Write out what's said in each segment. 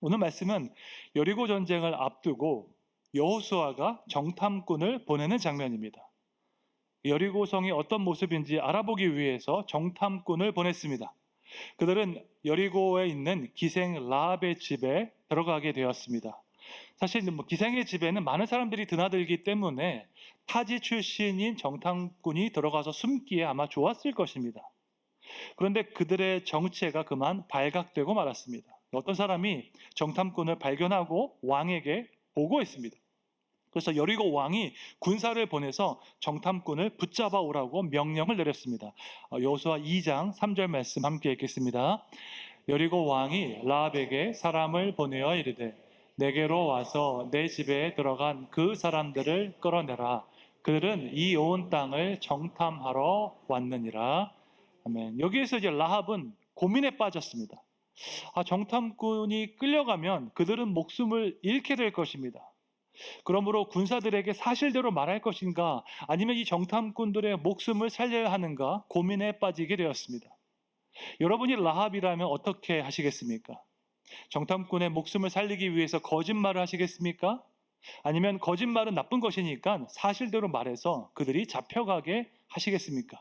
오늘 말씀은 여리고 전쟁을 앞두고 여호수아가 정탐꾼을 보내는 장면입니다. 여리고성이 어떤 모습인지 알아보기 위해서 정탐꾼을 보냈습니다. 그들은 여리고에 있는 기생 라합의 집에 들어가게 되었습니다. 사실 기생의 집에는 많은 사람들이 드나들기 때문에 타지 출신인 정탐꾼이 들어가서 숨기에 아마 좋았을 것입니다. 그런데 그들의 정체가 그만 발각되고 말았습니다. 어떤 사람이 정탐꾼을 발견하고 왕에게 보고했습니다. 그래서 여리고 왕이 군사를 보내서 정탐꾼을 붙잡아 오라고 명령을 내렸습니다. 여호수아 2장 3절 말씀 함께 읽겠습니다. 여리고 왕이 라합에게 사람을 보내어 이르되 내게로 와서 내 집에 들어간 그 사람들을 끌어내라. 그들은 이 온 땅을 정탐하러 왔느니라. 아멘. 여기에서 이제 라합은 고민에 빠졌습니다. 정탐꾼이 끌려가면 그들은 목숨을 잃게 될 것입니다. 그러므로 군사들에게 사실대로 말할 것인가, 아니면 이 정탐꾼들의 목숨을 살려야 하는가 고민에 빠지게 되었습니다. 여러분이 라합이라면 어떻게 하시겠습니까? 정탐꾼의 목숨을 살리기 위해서 거짓말을 하시겠습니까? 아니면 거짓말은 나쁜 것이니까 사실대로 말해서 그들이 잡혀가게 하시겠습니까?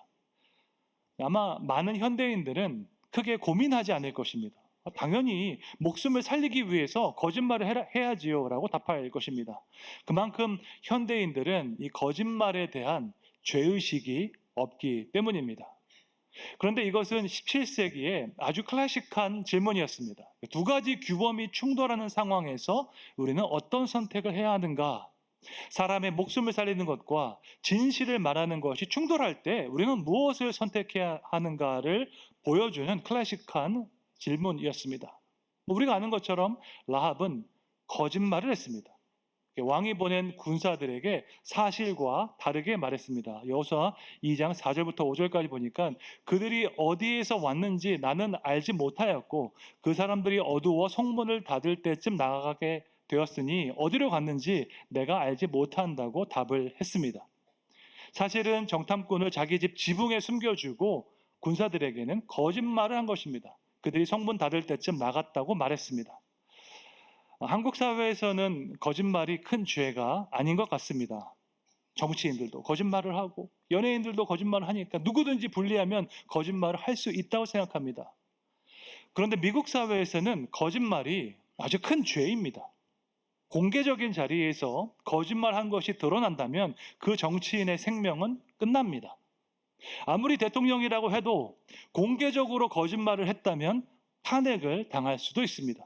아마 많은 현대인들은 크게 고민하지 않을 것입니다. 당연히 목숨을 살리기 위해서 거짓말을 해야지요 라고 답할 것입니다. 그만큼 현대인들은 이 거짓말에 대한 죄의식이 없기 때문입니다. 그런데 이것은 17세기에 아주 클래식한 질문이었습니다. 두 가지 규범이 충돌하는 상황에서 우리는 어떤 선택을 해야 하는가? 사람의 목숨을 살리는 것과 진실을 말하는 것이 충돌할 때 우리는 무엇을 선택해야 하는가를 보여주는 클래식한 질문이었습니다. 우리가 아는 것처럼 라합은 거짓말을 했습니다. 왕이 보낸 군사들에게 사실과 다르게 말했습니다. 여호수아 2장 4절부터 5절까지 보니까 그들이 어디에서 왔는지 나는 알지 못하였고 그 사람들이 어두워 성문을 닫을 때쯤 나가게 되었으니 어디로 갔는지 내가 알지 못한다고 답을 했습니다. 사실은 정탐꾼을 자기 집 지붕에 숨겨주고 군사들에게는 거짓말을 한 것입니다. 그들이 성문 닫을 때쯤 나갔다고 말했습니다. 한국 사회에서는 거짓말이 큰 죄가 아닌 것 같습니다. 정치인들도 거짓말을 하고 연예인들도 거짓말을 하니까 누구든지 불리하면 거짓말을 할 수 있다고 생각합니다. 그런데 미국 사회에서는 거짓말이 아주 큰 죄입니다. 공개적인 자리에서 거짓말한 것이 드러난다면 그 정치인의 생명은 끝납니다. 아무리 대통령이라고 해도 공개적으로 거짓말을 했다면 탄핵을 당할 수도 있습니다.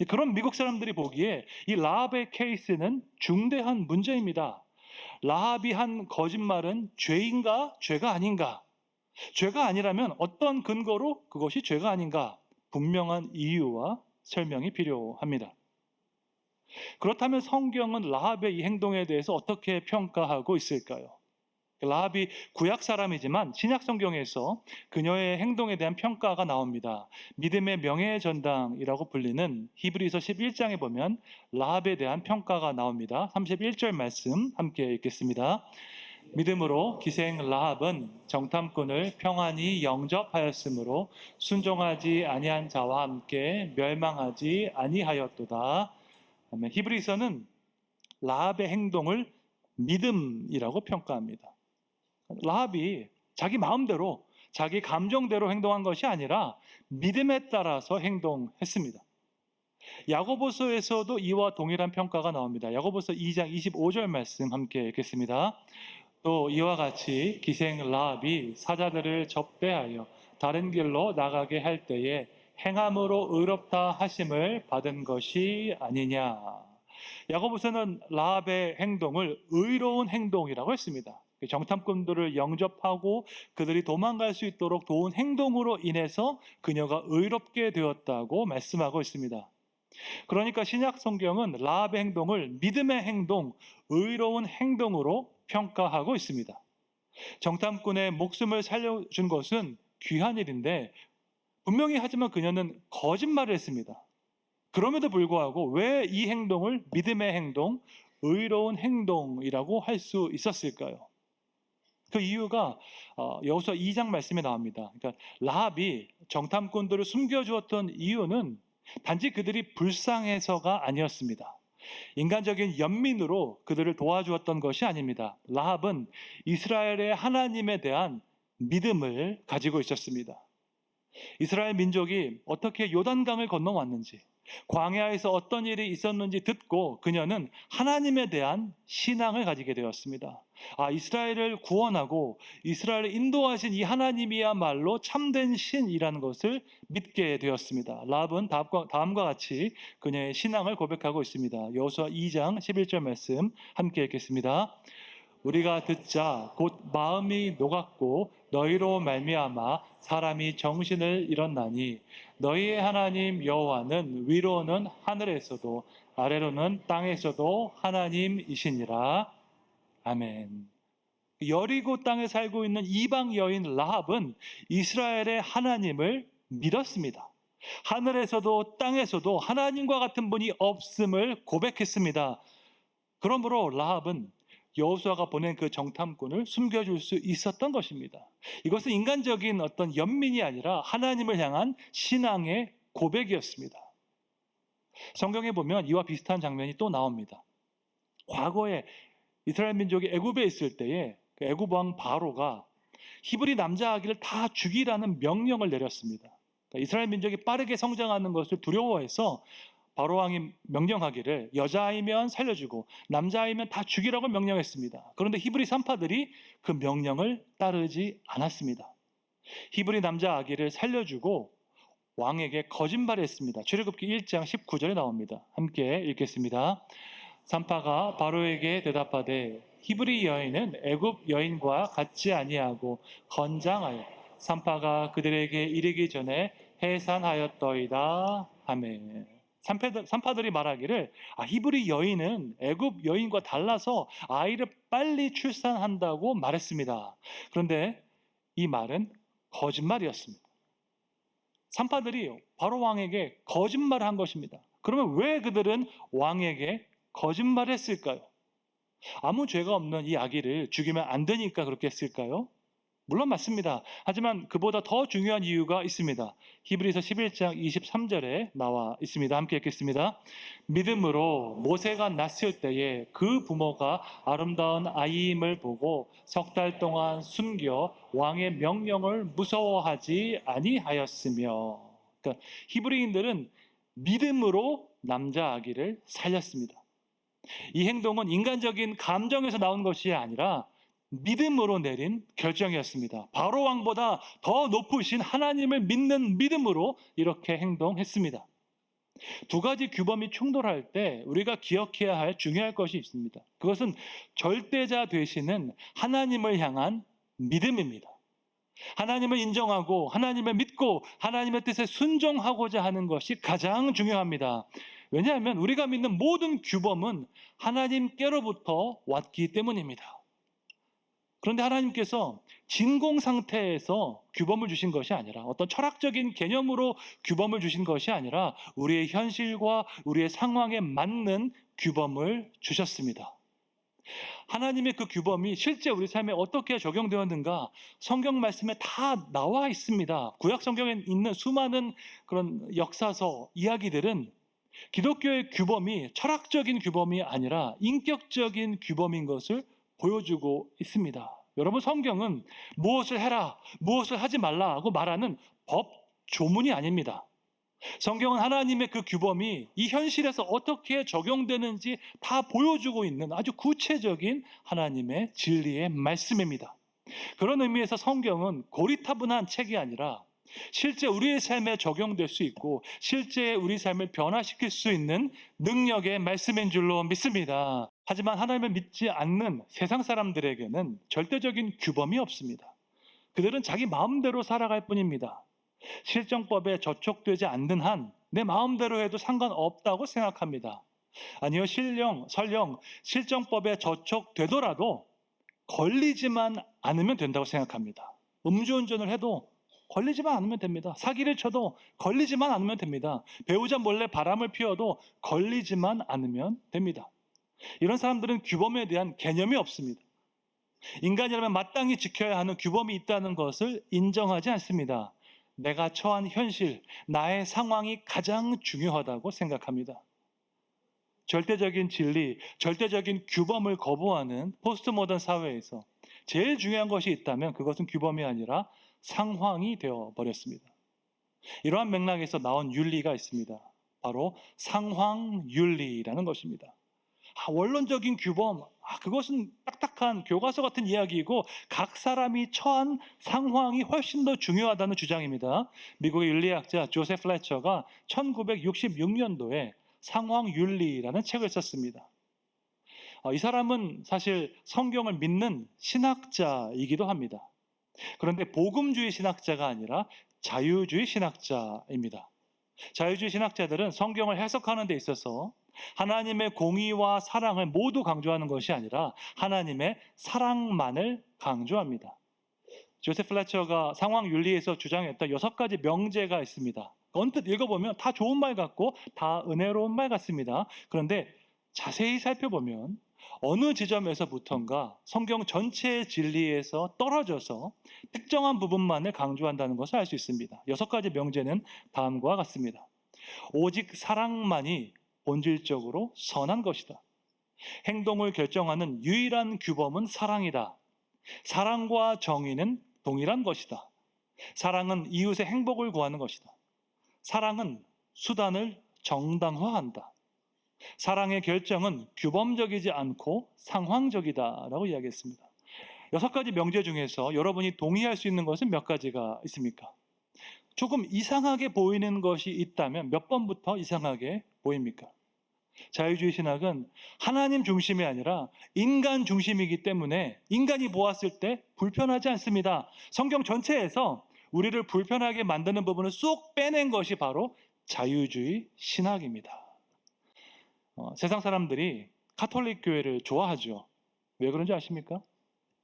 그런 미국 사람들이 보기에 이 라합의 케이스는 중대한 문제입니다. 라합이 한 거짓말은 죄인가 죄가 아닌가? 죄가 아니라면 어떤 근거로 그것이 죄가 아닌가? 분명한 이유와 설명이 필요합니다. 그렇다면 성경은 라합의 이 행동에 대해서 어떻게 평가하고 있을까요? 라합이 구약 사람이지만 신약 성경에서 그녀의 행동에 대한 평가가 나옵니다. 믿음의 명예의 전당이라고 불리는 히브리서 11장에 보면 라합에 대한 평가가 나옵니다. 31절 말씀 함께 읽겠습니다. 믿음으로 기생 라합은 정탐꾼을 평안히 영접하였으므로 순종하지 아니한 자와 함께 멸망하지 아니하였도다. 히브리서는 라합의 행동을 믿음이라고 평가합니다. 라합이 자기 마음대로 자기 감정대로 행동한 것이 아니라 믿음에 따라서 행동했습니다. 야고보서에서도 이와 동일한 평가가 나옵니다. 야고보서 2장 25절 말씀 함께 읽겠습니다. 또 이와 같이 기생 라합이 사자들을 접대하여 다른 길로 나가게 할 때에 행함으로 의롭다 하심을 받은 것이 아니냐. 야고보서는 라합의 행동을 의로운 행동이라고 했습니다. 정탐꾼들을 영접하고 그들이 도망갈 수 있도록 도운 행동으로 인해서 그녀가 의롭게 되었다고 말씀하고 있습니다. 그러니까 신약 성경은 라합의 행동을 믿음의 행동, 의로운 행동으로 평가하고 있습니다. 정탐꾼의 목숨을 살려준 것은 귀한 일인데 분명히 하지만 그녀는 거짓말을 했습니다. 그럼에도 불구하고 왜 이 행동을 믿음의 행동, 의로운 행동이라고 할 수 있었을까요? 그 이유가 여호수아 2장 말씀에 나옵니다. 그러니까 라합이 정탐꾼들을 숨겨주었던 이유는 단지 그들이 불쌍해서가 아니었습니다. 인간적인 연민으로 그들을 도와주었던 것이 아닙니다. 라합은 이스라엘의 하나님에 대한 믿음을 가지고 있었습니다. 이스라엘 민족이 어떻게 요단강을 건너왔는지, 광야에서 어떤 일이 있었는지 듣고 그녀는 하나님에 대한 신앙을 가지게 되었습니다. 이스라엘을 구원하고 이스라엘을 인도하신 이 하나님이야말로 참된 신이라는 것을 믿게 되었습니다. 라합은 다음과 같이 그녀의 신앙을 고백하고 있습니다. 여호수아 2장 11절 말씀 함께 읽겠습니다. 우리가 듣자 곧 마음이 녹았고 너희로 말미암아 사람이 정신을 잃었나니 너희의 하나님 여호와는 위로는 하늘에서도 아래로는 땅에서도 하나님이시니라. 아멘. 여리고 땅에 살고 있는 이방 여인 라합은 이스라엘의 하나님을 믿었습니다. 하늘에서도 땅에서도 하나님과 같은 분이 없음을 고백했습니다. 그러므로 라합은 여호수아가 보낸 그 정탐꾼을 숨겨줄 수 있었던 것입니다. 이것은 인간적인 어떤 연민이 아니라 하나님을 향한 신앙의 고백이었습니다. 성경에 보면 이와 비슷한 장면이 또 나옵니다. 과거에 이스라엘 민족이 애굽에 있을 때에 그 애굽 왕 바로가 히브리 남자 아기를 다 죽이라는 명령을 내렸습니다. 그러니까 이스라엘 민족이 빠르게 성장하는 것을 두려워해서 바로 왕이 명령하기를 여자아이면 살려주고 남자아이면 다 죽이라고 명령했습니다. 그런데 히브리 산파들이 그 명령을 따르지 않았습니다. 히브리 남자 아기를 살려주고 왕에게 거짓말했습니다. 출애굽기 1장 19절에 나옵니다. 함께 읽겠습니다. 산파가 바로에게 대답하되 히브리 여인은 애굽 여인과 같지 아니하고 건장하여 산파가 그들에게 이르기 전에 해산하였더이다. 아멘. 산파들이 말하기를 히브리 여인은 애굽 여인과 달라서 아이를 빨리 출산한다고 말했습니다. 그런데 이 말은 거짓말이었습니다. 산파들이 바로 왕에게 거짓말을 한 것입니다. 그러면 왜 그들은 왕에게 거짓말을 했을까요? 아무 죄가 없는 이 아기를 죽이면 안 되니까 그렇게 했을까요? 물론 맞습니다. 하지만 그보다 더 중요한 이유가 있습니다. 히브리서 11장 23절에 나와 있습니다. 함께 읽겠습니다. 믿음으로 모세가 낳았을 때에 그 부모가 아름다운 아이임을 보고 석 달 동안 숨겨 왕의 명령을 무서워하지 아니하였으며. 그러니까 히브리인들은 믿음으로 남자 아기를 살렸습니다. 이 행동은 인간적인 감정에서 나온 것이 아니라 믿음으로 내린 결정이었습니다. 바로 왕보다 더 높으신 하나님을 믿는 믿음으로 이렇게 행동했습니다. 두 가지 규범이 충돌할 때 우리가 기억해야 할 중요한 것이 있습니다. 그것은 절대자 되시는 하나님을 향한 믿음입니다. 하나님을 인정하고 하나님을 믿고 하나님의 뜻에 순종하고자 하는 것이 가장 중요합니다. 왜냐하면 우리가 믿는 모든 규범은 하나님께로부터 왔기 때문입니다. 그런데 하나님께서 진공 상태에서 규범을 주신 것이 아니라 어떤 철학적인 개념으로 규범을 주신 것이 아니라 우리의 현실과 우리의 상황에 맞는 규범을 주셨습니다. 하나님의 그 규범이 실제 우리 삶에 어떻게 적용되었는가 성경 말씀에 다 나와 있습니다. 구약 성경에 있는 수많은 그런 역사서 이야기들은 기독교의 규범이 철학적인 규범이 아니라 인격적인 규범인 것을 보여주고 있습니다. 여러분, 성경은 무엇을 해라, 무엇을 하지 말라고 말하는 법 조문이 아닙니다. 성경은 하나님의 그 규범이 이 현실에서 어떻게 적용되는지 다 보여주고 있는 아주 구체적인 하나님의 진리의 말씀입니다. 그런 의미에서 성경은 고리타분한 책이 아니라 실제 우리의 삶에 적용될 수 있고 실제 우리 삶을 변화시킬 수 있는 능력의 말씀인 줄로 믿습니다. 하지만 하나님을 믿지 않는 세상 사람들에게는 절대적인 규범이 없습니다. 그들은 자기 마음대로 살아갈 뿐입니다. 실정법에 저촉되지 않는 한 내 마음대로 해도 상관없다고 생각합니다. 아니요, 설령 실정법에 저촉되더라도 걸리지만 않으면 된다고 생각합니다. 음주운전을 해도 걸리지만 않으면 됩니다. 사기를 쳐도 걸리지만 않으면 됩니다. 배우자 몰래 바람을 피워도 걸리지만 않으면 됩니다. 이런 사람들은 규범에 대한 개념이 없습니다. 인간이라면 마땅히 지켜야 하는 규범이 있다는 것을 인정하지 않습니다. 내가 처한 현실, 나의 상황이 가장 중요하다고 생각합니다. 절대적인 진리, 절대적인 규범을 거부하는 포스트 모던 사회에서 제일 중요한 것이 있다면 그것은 규범이 아니라 상황이 되어 버렸습니다. 이러한 맥락에서 나온 윤리가 있습니다. 바로 상황윤리라는 것입니다. 원론적인 규범, 그것은 딱딱한 교과서 같은 이야기이고 각 사람이 처한 상황이 훨씬 더 중요하다는 주장입니다. 미국의 윤리학자 조셉 플래처가 1966년도에 상황윤리라는 책을 썼습니다. 이 사람은 사실 성경을 믿는 신학자이기도 합니다. 그런데 복음주의 신학자가 아니라 자유주의 신학자입니다. 자유주의 신학자들은 성경을 해석하는 데 있어서 하나님의 공의와 사랑을 모두 강조하는 것이 아니라 하나님의 사랑만을 강조합니다. 조셉 플래처가 상황윤리에서 주장했던 6가지 명제가 있습니다. 언뜻 읽어보면 다 좋은 말 같고 다 은혜로운 말 같습니다. 그런데 자세히 살펴보면 어느 지점에서부턴가 성경 전체의 진리에서 떨어져서 특정한 부분만을 강조한다는 것을 알 수 있습니다. 6가지 명제는 다음과 같습니다. 오직 사랑만이 본질적으로 선한 것이다. 행동을 결정하는 유일한 규범은 사랑이다. 사랑과 정의는 동일한 것이다. 사랑은 이웃의 행복을 구하는 것이다. 사랑은 수단을 정당화한다. 사랑의 결정은 규범적이지 않고 상황적이다라고 이야기했습니다. 6가지 명제 중에서 여러분이 동의할 수 있는 것은 몇 가지가 있습니까? 조금 이상하게 보이는 것이 있다면 몇 번부터 이상하게 보입니까? 자유주의 신학은 하나님 중심이 아니라 인간 중심이기 때문에 인간이 보았을 때 불편하지 않습니다. 성경 전체에서 우리를 불편하게 만드는 부분을 쏙 빼낸 것이 바로 자유주의 신학입니다. 세상 사람들이 카톨릭 교회를 좋아하죠. 왜 그런지 아십니까?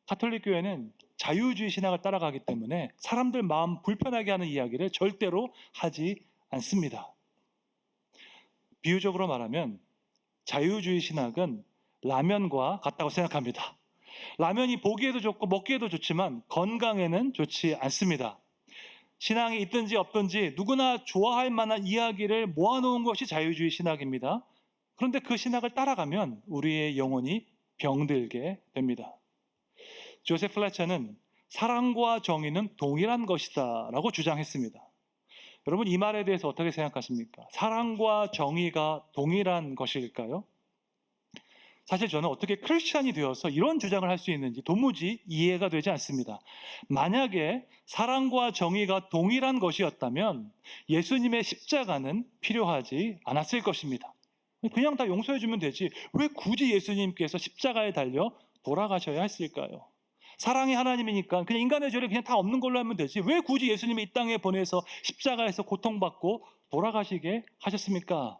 카톨릭 교회는 자유주의 신학을 따라가기 때문에 사람들 마음 불편하게 하는 이야기를 절대로 하지 않습니다. 비유적으로 말하면 자유주의 신학은 라면과 같다고 생각합니다. 라면이 보기에도 좋고 먹기에도 좋지만 건강에는 좋지 않습니다. 신앙이 있든지 없든지 누구나 좋아할 만한 이야기를 모아놓은 것이 자유주의 신학입니다. 그런데 그 신학을 따라가면 우리의 영혼이 병들게 됩니다. 조셉 플래처는 사랑과 정의는 동일한 것이다 라고 주장했습니다. 여러분, 이 말에 대해서 어떻게 생각하십니까? 사랑과 정의가 동일한 것일까요? 사실 저는 어떻게 크리스찬이 되어서 이런 주장을 할 수 있는지 도무지 이해가 되지 않습니다. 만약에 사랑과 정의가 동일한 것이었다면 예수님의 십자가는 필요하지 않았을 것입니다. 그냥 다 용서해주면 되지 왜 굳이 예수님께서 십자가에 달려 돌아가셔야 했을까요? 사랑이 하나님이니까 그냥 인간의 죄를 그냥 다 없는 걸로 하면 되지 왜 굳이 예수님이 이 땅에 보내서 십자가에서 고통받고 돌아가시게 하셨습니까?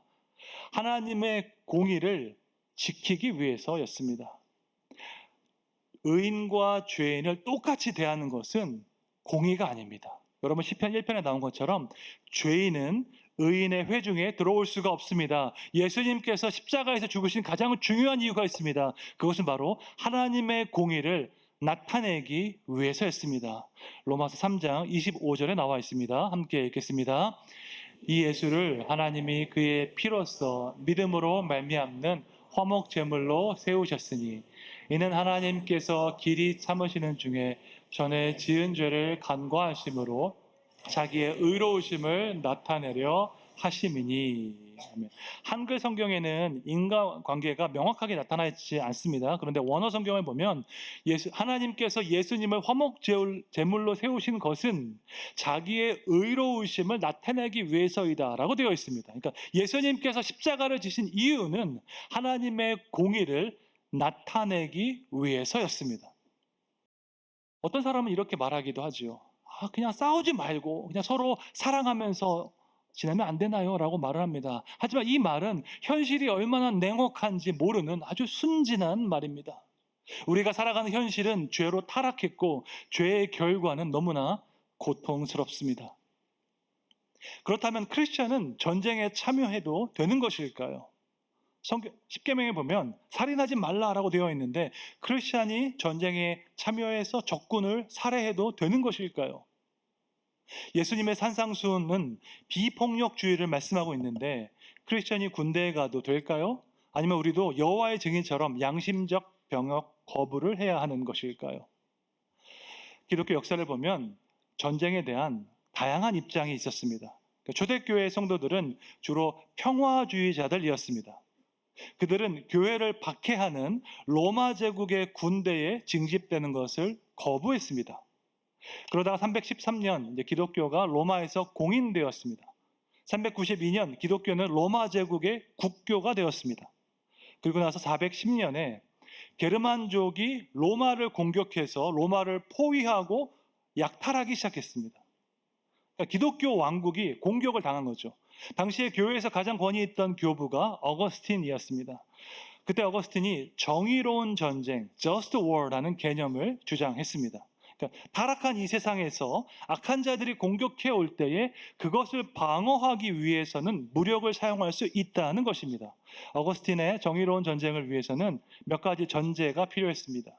하나님의 공의를 지키기 위해서였습니다. 의인과 죄인을 똑같이 대하는 것은 공의가 아닙니다. 여러분, 시편 1편에 나온 것처럼 죄인은 의인의 회중에 들어올 수가 없습니다. 예수님께서 십자가에서 죽으신 가장 중요한 이유가 있습니다. 그것은 바로 하나님의 공의를 나타내기 위해서였습니다. 로마서 3장 25절에 나와 있습니다. 함께 읽겠습니다. 이 예수를 하나님이 그의 피로써 믿음으로 말미암는 화목 제물로 세우셨으니 이는 하나님께서 길이 참으시는 중에 전에 지은 죄를 간과하심으로 자기의 의로우심을 나타내려 하심이니. 한글 성경에는 인과관계가 명확하게 나타나 있지 않습니다. 그런데 원어 성경을 보면 하나님께서 예수님을 화목 제물로 세우신 것은 자기의 의로우심을 나타내기 위해서이다 라고 되어 있습니다. 그러니까 예수님께서 십자가를 지신 이유는 하나님의 공의를 나타내기 위해서였습니다. 어떤 사람은 이렇게 말하기도 하죠. 그냥 싸우지 말고 그냥 서로 사랑하면서 지내면 안 되나요? 라고 말을 합니다. 하지만 이 말은 현실이 얼마나 냉혹한지 모르는 아주 순진한 말입니다. 우리가 살아가는 현실은 죄로 타락했고 죄의 결과는 너무나 고통스럽습니다. 그렇다면 크리스천은 전쟁에 참여해도 되는 것일까요? 성경 10계명에 보면 살인하지 말라라고 되어 있는데 크리스천이 전쟁에 참여해서 적군을 살해해도 되는 것일까요? 예수님의 산상수훈은 비폭력주의를 말씀하고 있는데 크리스천이 군대에 가도 될까요? 아니면 우리도 여호와의 증인처럼 양심적 병역 거부를 해야 하는 것일까요? 기독교 역사를 보면 전쟁에 대한 다양한 입장이 있었습니다. 초대교회 성도들은 주로 평화주의자들이었습니다. 그들은 교회를 박해하는 로마 제국의 군대에 징집되는 것을 거부했습니다. 그러다가 313년 기독교가 로마에서 공인되었습니다. 392년 기독교는 로마 제국의 국교가 되었습니다. 그리고 나서 410년에 게르만족이 로마를 공격해서 로마를 포위하고 약탈하기 시작했습니다. 그러니까 기독교 왕국이 공격을 당한 거죠. 당시에 교회에서 가장 권위 있던 교부가 어거스틴이었습니다. 그때 어거스틴이 정의로운 전쟁, just war라는 개념을 주장했습니다. 그러니까 타락한 이 세상에서 악한 자들이 공격해 올 때에 그것을 방어하기 위해서는 무력을 사용할 수 있다는 것입니다. 어거스틴의 정의로운 전쟁을 위해서는 몇 가지 전제가 필요했습니다.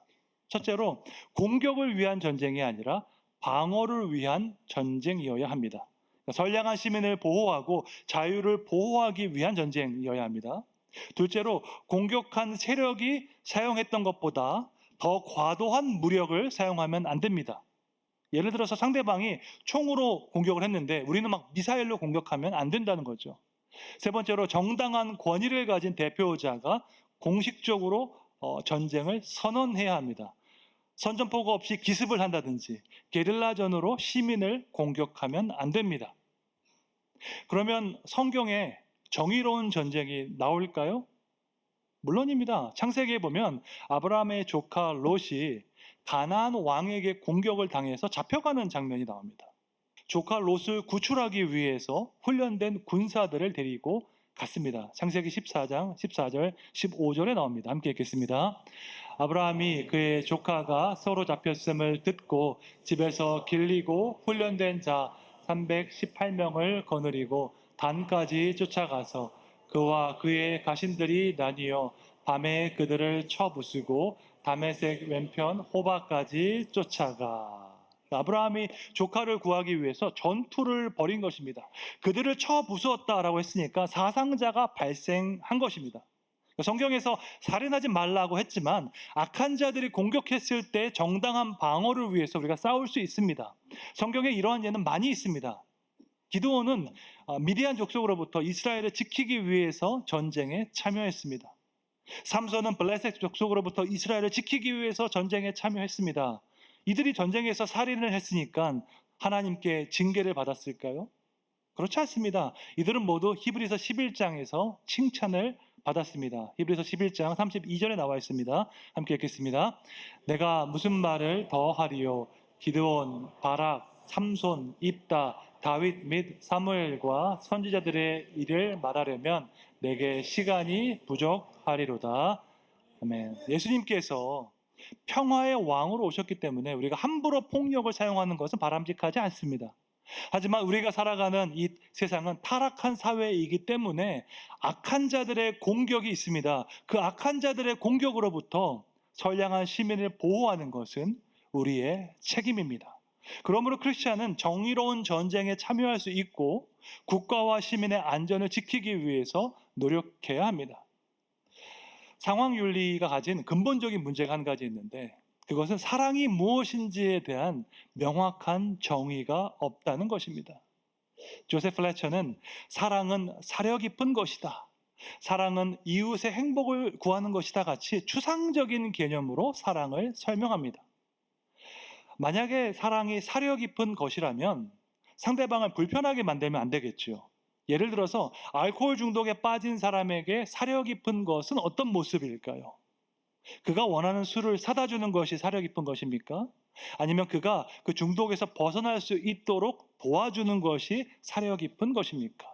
첫째로 공격을 위한 전쟁이 아니라 방어를 위한 전쟁이어야 합니다. 선량한 시민을 보호하고 자유를 보호하기 위한 전쟁이어야 합니다. 둘째로 공격한 세력이 사용했던 것보다 더 과도한 무력을 사용하면 안 됩니다. 예를 들어서 상대방이 총으로 공격을 했는데 우리는 막 미사일로 공격하면 안 된다는 거죠. 세 번째로 정당한 권위를 가진 대표자가 공식적으로 전쟁을 선언해야 합니다. 선전포고 없이 기습을 한다든지 게릴라전으로 시민을 공격하면 안 됩니다. 그러면 성경에 정의로운 전쟁이 나올까요? 물론입니다. 창세기에 보면 아브라함의 조카 롯이 가나안 왕에게 공격을 당해서 잡혀가는 장면이 나옵니다. 조카 롯을 구출하기 위해서 훈련된 군사들을 데리고 갔습니다. 창세기 14장 14절 15절에 나옵니다. 함께 읽겠습니다. 아브라함이 그의 조카가 서로 잡혔음을 듣고 집에서 길리고 훈련된 자 318명을 거느리고 단까지 쫓아가서 그와 그의 가신들이 나뉘어 밤에 그들을 쳐부수고 다메섹 왼편 호바까지 쫓아가. 아브라함이 조카를 구하기 위해서 전투를 벌인 것입니다. 그들을 쳐부수었다라고 했으니까 사상자가 발생한 것입니다. 성경에서 살인하지 말라고 했지만 악한 자들이 공격했을 때 정당한 방어를 위해서 우리가 싸울 수 있습니다. 성경에 이러한 예는 많이 있습니다. 기드온은 미디안 족속으로부터 이스라엘을 지키기 위해서 전쟁에 참여했습니다. 삼손은 블레셋 족속으로부터 이스라엘을 지키기 위해서 전쟁에 참여했습니다. 이들이 전쟁에서 살인을 했으니까 하나님께 징계를 받았을까요? 그렇지 않습니다. 이들은 모두 히브리서 11장에서 칭찬을 받았습니다. 히브리서 11장 32절에 나와 있습니다. 함께 읽겠습니다. 내가 무슨 말을 더 하리요? 기드온, 바락, 삼손, 입다, 다윗 및 사무엘과 선지자들의 일을 말하려면 내게 시간이 부족하리로다. 아멘. 예수님께서 평화의 왕으로 오셨기 때문에 우리가 함부로 폭력을 사용하는 것은 바람직하지 않습니다. 하지만 우리가 살아가는 이 세상은 타락한 사회이기 때문에 악한 자들의 공격이 있습니다. 그 악한 자들의 공격으로부터 선량한 시민을 보호하는 것은 우리의 책임입니다. 그러므로 크리스찬은 정의로운 전쟁에 참여할 수 있고 국가와 시민의 안전을 지키기 위해서 노력해야 합니다. 상황윤리가 가진 근본적인 문제가 한 가지 있는데 그것은 사랑이 무엇인지에 대한 명확한 정의가 없다는 것입니다. 조셉 플래처는 사랑은 사려 깊은 것이다. 사랑은 이웃의 행복을 구하는 것이다 같이 추상적인 개념으로 사랑을 설명합니다. 만약에 사랑이 사려 깊은 것이라면 상대방을 불편하게 만들면 안 되겠죠. 예를 들어서 알코올 중독에 빠진 사람에게 사려 깊은 것은 어떤 모습일까요? 그가 원하는 술을 사다 주는 것이 사려 깊은 것입니까? 아니면 그가 그 중독에서 벗어날 수 있도록 도와주는 것이 사려 깊은 것입니까?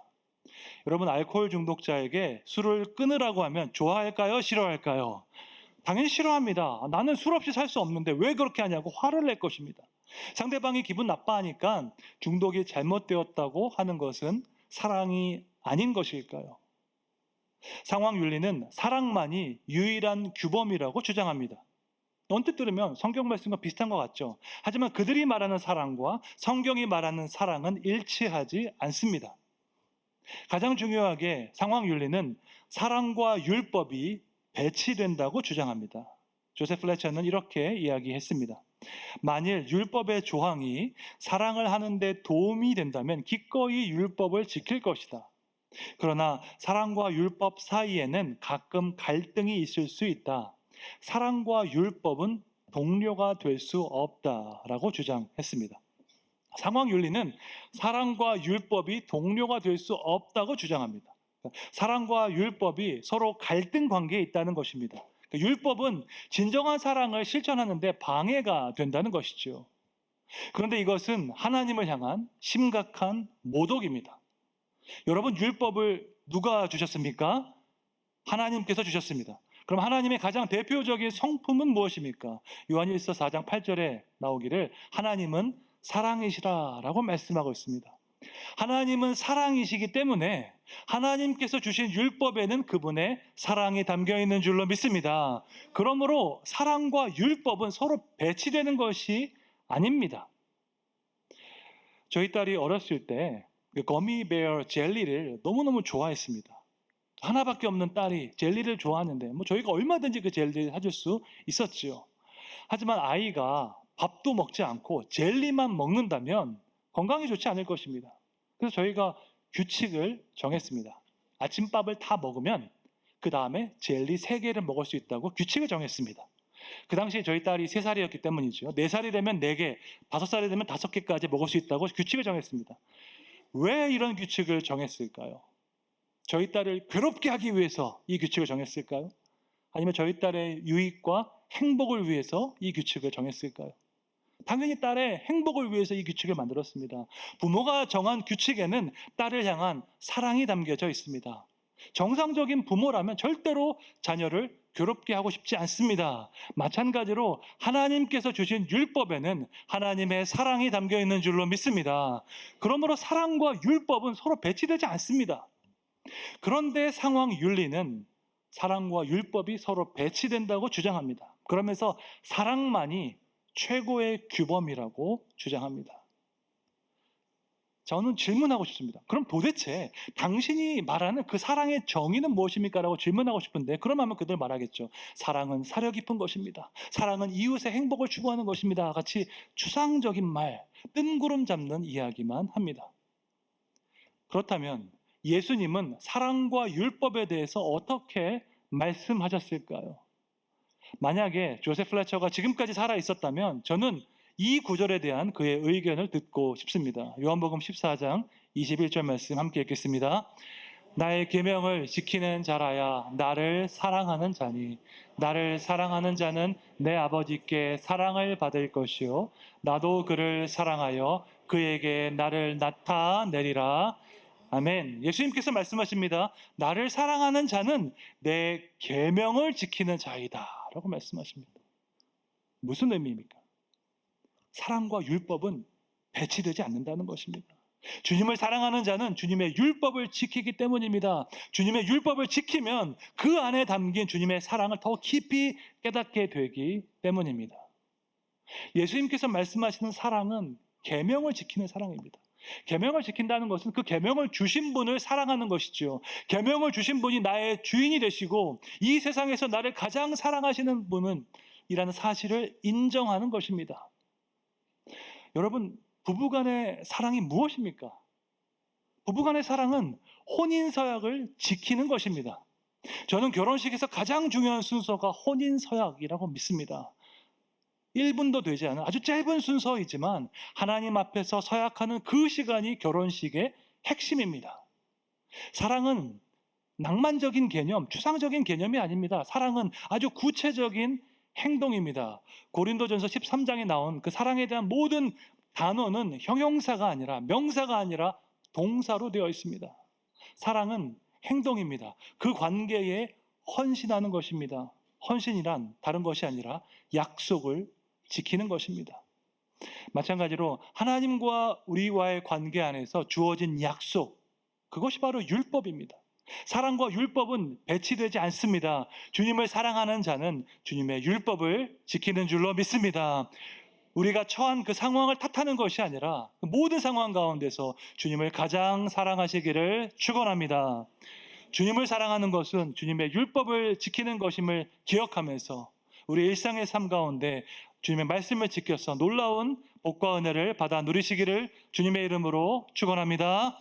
여러분, 알코올 중독자에게 술을 끊으라고 하면 좋아할까요? 싫어할까요? 당연히 싫어합니다. 나는 술 없이 살 수 없는데 왜 그렇게 하냐고 화를 낼 것입니다. 상대방이 기분 나빠하니까 중독이 잘못되었다고 하는 것은 사랑이 아닌 것일까요? 상황윤리는 사랑만이 유일한 규범이라고 주장합니다. 언뜻 들으면 성경 말씀과 비슷한 것 같죠. 하지만 그들이 말하는 사랑과 성경이 말하는 사랑은 일치하지 않습니다. 가장 중요하게 상황윤리는 사랑과 율법이 배치된다고 주장합니다. 조세프 플래처는 이렇게 이야기했습니다. 만일 율법의 조항이 사랑을 하는데 도움이 된다면 기꺼이 율법을 지킬 것이다. 그러나 사랑과 율법 사이에는 가끔 갈등이 있을 수 있다. 사랑과 율법은 동료가 될 수 없다라고 주장했습니다. 상황윤리는 사랑과 율법이 동료가 될 수 없다고 주장합니다. 사랑과 율법이 서로 갈등 관계에 있다는 것입니다. 율법은 진정한 사랑을 실천하는데 방해가 된다는 것이죠. 그런데 이것은 하나님을 향한 심각한 모독입니다. 여러분, 율법을 누가 주셨습니까? 하나님께서 주셨습니다. 그럼 하나님의 가장 대표적인 성품은 무엇입니까? 요한일서 4장 8절에 나오기를 하나님은 사랑이시라라고 말씀하고 있습니다. 하나님은 사랑이시기 때문에 하나님께서 주신 율법에는 그분의 사랑이 담겨 있는 줄로 믿습니다. 그러므로 사랑과 율법은 서로 배치되는 것이 아닙니다. 저희 딸이 어렸을 때 거미베어 젤리를 너무너무 좋아했습니다. 하나밖에 없는 딸이 젤리를 좋아하는데 저희가 얼마든지 그 젤리를 사줄 수 있었지요. 하지만 아이가 밥도 먹지 않고 젤리만 먹는다면 건강에 좋지 않을 것입니다. 그래서 저희가 규칙을 정했습니다. 아침밥을 다 먹으면 그 다음에 젤리 3개를 먹을 수 있다고 규칙을 정했습니다. 그 당시에 저희 딸이 3살이었기 때문이죠. 4살이 되면 4개, 5살이 되면 5개까지 먹을 수 있다고 규칙을 정했습니다. 왜 이런 규칙을 정했을까요? 저희 딸을 괴롭게 하기 위해서 이 규칙을 정했을까요? 아니면 저희 딸의 유익과 행복을 위해서 이 규칙을 정했을까요? 당연히 딸의 행복을 위해서 이 규칙을 만들었습니다. 부모가 정한 규칙에는 딸을 향한 사랑이 담겨져 있습니다. 정상적인 부모라면 절대로 자녀를 괴롭게 하고 싶지 않습니다. 마찬가지로 하나님께서 주신 율법에는 하나님의 사랑이 담겨 있는 줄로 믿습니다. 그러므로 사랑과 율법은 서로 배치되지 않습니다. 그런데 상황윤리는 사랑과 율법이 서로 배치된다고 주장합니다. 그러면서 사랑만이 최고의 규범이라고 주장합니다. 저는 질문하고 싶습니다. 그럼 도대체 당신이 말하는 그 사랑의 정의는 무엇입니까? 라고 질문하고 싶은데 그러면 그들 말하겠죠. 사랑은 사려 깊은 것입니다. 사랑은 이웃의 행복을 추구하는 것입니다. 같이 추상적인 말, 뜬구름 잡는 이야기만 합니다. 그렇다면 예수님은 사랑과 율법에 대해서 어떻게 말씀하셨을까요? 만약에 조세프 플래처가 지금까지 살아 있었다면 저는 이 구절에 대한 그의 의견을 듣고 싶습니다. 요한복음 14장 21절 말씀 함께 읽겠습니다. 나의 계명을 지키는 자라야 나를 사랑하는 자니 나를 사랑하는 자는 내 아버지께 사랑을 받을 것이요 나도 그를 사랑하여 그에게 나를 나타내리라. 아멘. 예수님께서 말씀하십니다. 나를 사랑하는 자는 내 계명을 지키는 자이다 라고 말씀하십니다. 무슨 의미입니까? 사랑과 율법은 배치되지 않는다는 것입니다. 주님을 사랑하는 자는 주님의 율법을 지키기 때문입니다. 주님의 율법을 지키면 그 안에 담긴 주님의 사랑을 더 깊이 깨닫게 되기 때문입니다. 예수님께서 말씀하시는 사랑은 계명을 지키는 사랑입니다. 계명을 지킨다는 것은 그 계명을 주신 분을 사랑하는 것이죠. 계명을 주신 분이 나의 주인이 되시고 이 세상에서 나를 가장 사랑하시는 분은 이라는 사실을 인정하는 것입니다. 여러분, 부부간의 사랑이 무엇입니까? 부부간의 사랑은 혼인서약을 지키는 것입니다. 저는 결혼식에서 가장 중요한 순서가 혼인서약이라고 믿습니다. 1분도 되지 않은 아주 짧은 순서이지만 하나님 앞에서 서약하는 그 시간이 결혼식의 핵심입니다. 사랑은 낭만적인 개념, 추상적인 개념이 아닙니다. 사랑은 아주 구체적인 행동입니다. 고린도전서 13장에 나온 그 사랑에 대한 모든 단어는 형용사가 아니라 명사가 아니라 동사로 되어 있습니다. 사랑은 행동입니다. 그 관계에 헌신하는 것입니다. 헌신이란 다른 것이 아니라 약속을 지키는 것입니다. 마찬가지로 하나님과 우리와의 관계 안에서 주어진 약속, 그것이 바로 율법입니다. 사랑과 율법은 배치되지 않습니다. 주님을 사랑하는 자는 주님의 율법을 지키는 줄로 믿습니다. 우리가 처한 그 상황을 탓하는 것이 아니라 모든 상황 가운데서 주님을 가장 사랑하시기를 축원합니다. 주님을 사랑하는 것은 주님의 율법을 지키는 것임을 기억하면서 우리 일상의 삶 가운데 주님의 말씀을 지켜서 놀라운 복과 은혜를 받아 누리시기를 주님의 이름으로 축원합니다.